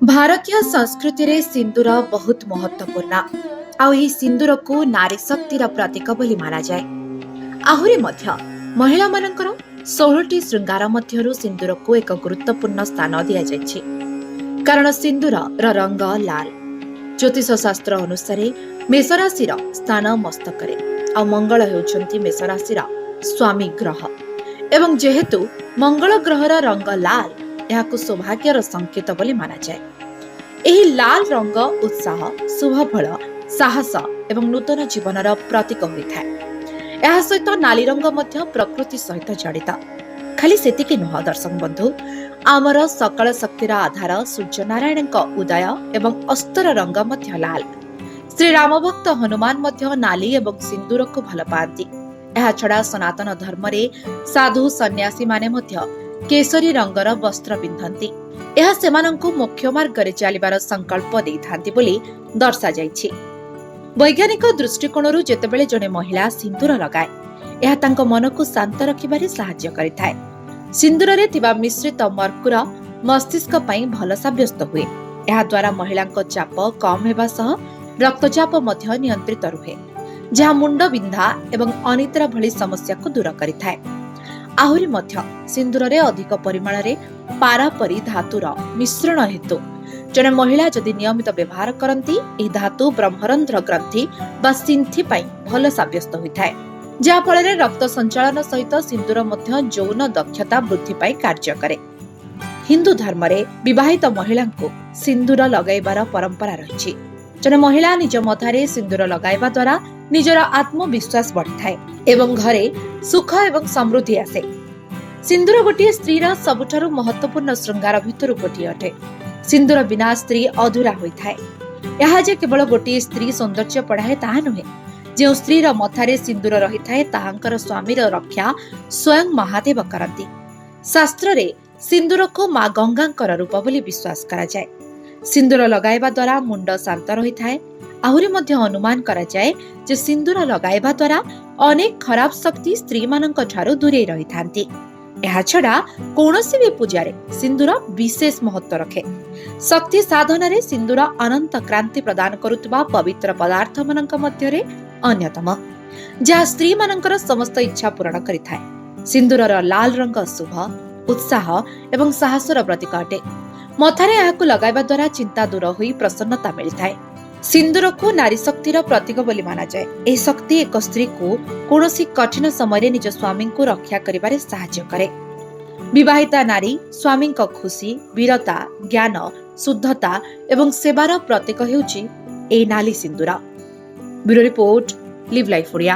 भारतीय संस्कृति रे सिंदूर बहुत महत्वपूर्ण आई सिंदूर को नारी शक्तिर प्रतीक बोली माना जाए। आहुरी मध्य महिला मानकर 16टी श्रृंगार मध्यरु सिंदूर को एक गुरुत्वपूर्ण स्थान दिया जायछि। कारण सिंदूर रंग लाल। ज्योतिष शास्त्र अनुसार मेष राशि स्थान मस्तकरे आ मंगल हेउछंती मेष राशि स्वामी ग्रह एवं जेहेतु मंगल ग्रहर रंग लाल यहाकु सौभाग्यर संकेत बोली माना जाए। एही लाल रंग उत्साह, शुभ फल, साहस एवं नूतन जीवनर प्रतीक होइଥାଏ। ଏହା ସହିତ ନାଲି ରଙ୍ଗ ମଧ୍ୟ ପ୍ରକୃତି ସହିତ ଜଡ଼ିତ। ଖାଲି ସେତିକି ନୁହଁ ଦର୍ଶକ ବନ୍ଧୁ, ଆମର ସକଳ ଶକ୍ତିର ଆଧାର ସୂର୍ଯ୍ୟ ନାରାୟଣଙ୍କ ଉଦୟ ଏବଂ ଅସ୍ତର ରଙ୍ଗ ମଧ୍ୟ ଲାଲ। ଶ୍ରୀ ରାମ ଭକ୍ତ ହନୁମାନ ମଧ୍ୟ ନାଲି ଏବଂ ସିନ୍ଦୁରକୁ ଭଲ ପାଆନ୍ତି। ଏହା ଛଡ଼ା ସନାତନ ଧର୍ମରେ ସାଧୁ ସନ୍ନ୍ୟାସୀ ମାନେ ମଧ୍ୟ କେଶରୀ ରଙ୍ଗର ବସ୍ତ୍ର ପିନ୍ଧନ୍ତି। ଏହା ସେମାନଙ୍କୁ ମୋକ୍ଷ ମାର୍ଗରେ ଚାଲିବାର ସଂକଳ୍ପ ଦେଇଥାନ୍ତି ବୋଲି ଦର୍ଶାଯାଇଛି। ବୈଜ୍ଞାନିକ ଦୃଷ୍ଟିକୋଣରୁ ଯେତେବେଳେ ଜଣେ ମହିଳା ସିନ୍ଦୁର ଲଗାଏ, ଏହା ତାଙ୍କ ମନକୁ ଶାନ୍ତ ରଖିବାରେ ସାହାଯ୍ୟ କରିଥାଏ। ସିନ୍ଦୁରରେ ଥିବା ମିଶ୍ରିତ ମର୍କୁର ମସ୍ତିଷ୍କ ପାଇଁ ଭଲ ସାବ୍ୟସ୍ତ ହୁଏ। ଏହା ଦ୍ୱାରା ମହିଳାଙ୍କ ଚାପ କମ୍ ହେବା ସହ ରକ୍ତଚାପ ମଧ୍ୟ ନିୟନ୍ତ୍ରିତ ରୁହେ, ଯାହା ମୁଣ୍ଡ ବିନ୍ଧା ଏବଂ ଅନିଦ୍ରା ଭଳି ସମସ୍ୟାକୁ ଦୂର କରିଥାଏ। ଆହୁରି ମଧ୍ୟ ସିନ୍ଦୁରରେ ଅଧିକ ପରିମାଣରେ ପାରାପରି ଧାତୁର ମିଶ୍ରଣ ହେତୁ ଜଣେ ମହିଳା ଯଦି ନିୟମିତ ବ୍ୟବହାର କରନ୍ତି, ଏହି ଧାତୁ ବ୍ରହ୍ମରନ୍ଧ୍ର ଗ୍ରନ୍ଥି ବା ସିନ୍ଥି ପାଇଁ ଭଲ ସାବ୍ୟସ୍ତ ହୋଇଥାଏ, ଯାହା ଫଳରେ ରକ୍ତ ସଞ୍ଚାଳନ ସହିତ ସିନ୍ଦୁର ମଧ୍ୟ ଯୌନ ଦକ୍ଷତା ବୃଦ୍ଧି ପାଇଁ କାର୍ଯ୍ୟ କରେ। ହିନ୍ଦୁ ଧର୍ମରେ ବିବାହିତ ମହିଳାଙ୍କୁ ସିନ୍ଦୁର ଲଗାଇବାର ପରମ୍ପରା ରହିଛି। ଜଣେ ମହିଳା ନିଜ ମଥାରେ ସିନ୍ଦୁର ଲଗାଇବା ଦ୍ୱାରା ନିଜର ଆତ୍ମବିଶ୍ୱାସ ବଢିଥାଏ ଏବଂ ଘରେ ସୁଖ ଏବଂ ସମୃଦ୍ଧି ଆସେ। ସିନ୍ଦୁର ଗୋଟିଏ ସ୍ତ୍ରୀର ସବୁଠାରୁ ମହତ୍ୱପୂର୍ଣ୍ଣ ଶୃଙ୍ଗାର ଭିତରୁ ଗୋଟିଏ ଅଟେ। ସିନ୍ଦୁର ବିନା ସ୍ତ୍ରୀ ଅଧୁରା ହୋଇଥାଏ। ଏହା ଯେ କେବଳ ଗୋଟିଏ ସ୍ତ୍ରୀ ସୌନ୍ଦର୍ଯ୍ୟ ବଢ଼ାଏ ତାହା ନୁହେଁ। ଯେଉଁ ସ୍ତ୍ରୀର ମଥାରେ ସିନ୍ଦୁର ରହିଥାଏ ତାହାଙ୍କର ସ୍ୱାମୀର ରକ୍ଷା ସ୍ୱୟଂ ମହାଦେବ କରନ୍ତି। ଶାସ୍ତ୍ରରେ ସିନ୍ଦୁରକୁ ମା ଗଙ୍ଗାଙ୍କର ରୂପ ବୋଲି ବିଶ୍ୱାସ କରାଯାଏ। ସିନ୍ଦୁର ଲଗାଇବା ଦ୍ୱାରା ମୁଣ୍ଡ ଶାନ୍ତ ରହିଥାଏ। ଆହୁରି ମଧ୍ୟ ଅନୁମାନ କରାଯାଏ ଯେ ସିନ୍ଦୁର ଲଗାଇବା ଦ୍ୱାରା ଅନେକ ଖରାପ ଶକ୍ତି ସ୍ତ୍ରୀମାନଙ୍କ ଠାରୁ ଦୂରେଇ ରହିଥାନ୍ତି। ଏହାଛଡ଼ା କୌଣସି ବି ପୂଜାରେ ସିନ୍ଦୁର ବିଶେଷ ମହତ୍ତ୍ୱ ରଖେ। ଶକ୍ତି ସାଧନାରେ ସିନ୍ଦୁର ଅନନ୍ତ କ୍ରାନ୍ତି ପ୍ରଦାନ କରୁଥିବା ପବିତ୍ର ପଦାର୍ଥ ମାନଙ୍କ ମଧ୍ୟରେ ଅନ୍ୟତମ, ଯାହା ସ୍ତ୍ରୀମାନଙ୍କର ସମସ୍ତ ଇଚ୍ଛା ପୂରଣ କରିଥାଏ। ସିନ୍ଦୁରର ଲାଲ ରଙ୍ଗ ଶୁଭ, ଉତ୍ସାହ ଏବଂ ସାହସର ପ୍ରତୀକ ଅଟେ। ମଥାରେ ଏହାକୁ ଲଗାଇବା ଦ୍ୱାରା ଚିନ୍ତା ଦୂର ହୋଇ ପ୍ରସନ୍ନତା ମିଳିଥାଏ। ସିନ୍ଦୁରକୁ ନାରୀ ଶକ୍ତିର ପ୍ରତୀକ ବୋଲି ମାନାଯାଏ। ଏହି ଶକ୍ତି ଏକ ସ୍ତ୍ରୀକୁ କୌଣସି କଠିନ ସମୟରେ ନିଜ ସ୍ୱାମୀଙ୍କୁ ରକ୍ଷା କରିବାରେ ସାହାଯ୍ୟ କରେ। ବିବାହିତା ନାରୀ ସ୍ୱାମୀଙ୍କ ଖୁସି, ବୀରତା, ଜ୍ଞାନ, ଶୁଦ୍ଧତା ଏବଂ ସେବାର ପ୍ରତୀକ ହେଉଛି ଏହି ନାଲି ସିନ୍ଦୁର। Bureau report, live life Odia.